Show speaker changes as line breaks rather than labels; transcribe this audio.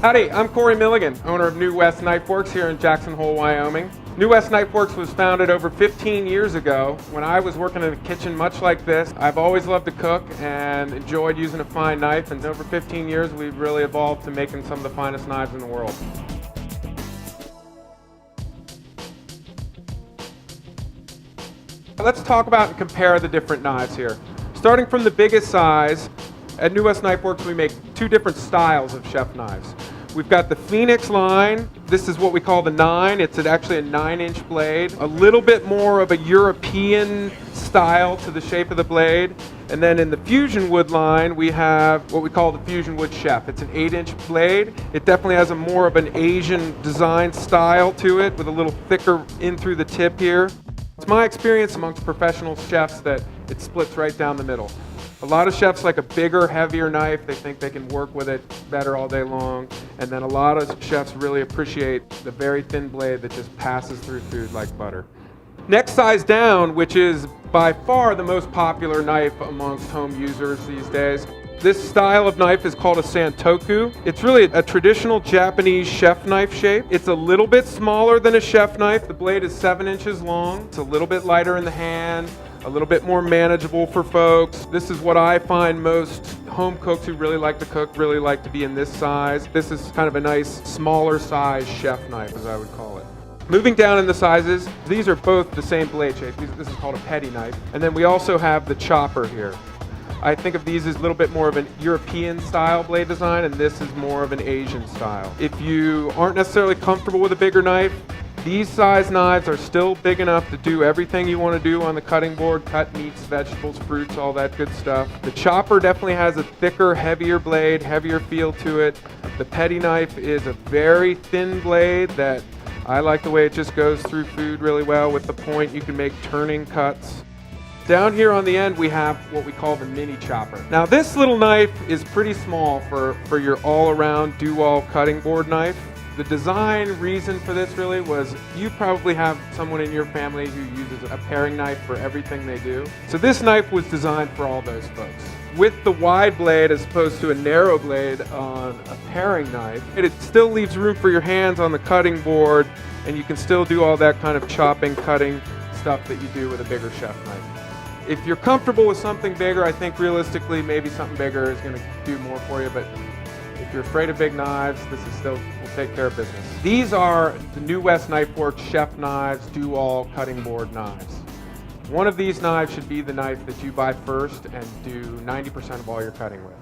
Howdy, I'm Corey Milligan, owner of New West Knife Works here in Jackson Hole, Wyoming. New West Knife Works was founded over 15 years ago when I was working in a kitchen much like this. I've always loved to cook and enjoyed using a fine knife, and over 15 years we've really evolved to making some of the finest knives in the world. Let's talk about and compare the different knives here. Starting from the biggest size, at New West Knife Works we make two different styles of chef knives. We've got the Phoenix line. This is what we call the 9. It's actually a 9-inch blade. A little bit more of a European style to the shape of the blade. And then in the Fusion Wood line, we have what we call the Fusion Wood Chef. It's an 8-inch blade. It definitely has a more of an Asian design style to it with a little thicker in through the tip here. It's my experience amongst professional chefs that it splits right down the middle. A lot of chefs like a bigger, heavier knife. They think they can work with it better all day long. And then a lot of chefs really appreciate the very thin blade that just passes through food like butter. Next size down, which is by far the most popular knife amongst home users these days. This style of knife is called a santoku. It's really a traditional Japanese chef knife shape. It's a little bit smaller than a chef knife. The blade is 7 inches long. It's a little bit lighter in the hand, a little bit more manageable for folks. This is what I find most home cooks who really like to cook really like to be in this size. This is kind of a nice smaller size chef knife, as I would call it. Moving down in the sizes, these are both the same blade shape. This is called a petty knife. And then we also have the chopper here. I think of these as a little bit more of an European style blade design, and this is more of an Asian style. If you aren't necessarily comfortable with a bigger knife, these size knives are still big enough to do everything you want to do on the cutting board, cut meats, vegetables, fruits, all that good stuff. The chopper definitely has a thicker, heavier blade, heavier feel to it. The petty knife is a very thin blade that I like the way it just goes through food really well. With the point, you can make turning cuts. Down here on the end, we have what we call the mini chopper. Now this little knife is pretty small for your all-around do-all cutting board knife. The design reason for this really was you probably have someone in your family who uses a paring knife for everything they do. So this knife was designed for all those folks. With the wide blade as opposed to a narrow blade on a paring knife, it still leaves room for your hands on the cutting board, and you can still do all that kind of chopping, cutting stuff that you do with a bigger chef knife. If you're comfortable with something bigger, I think realistically maybe something bigger is going to do more for you, but if you're afraid of big knives, this is still will take care of business. These are the New West Knife Works chef knives, do-all cutting board knives. One of these knives should be the knife that you buy first and do 90% of all your cutting with.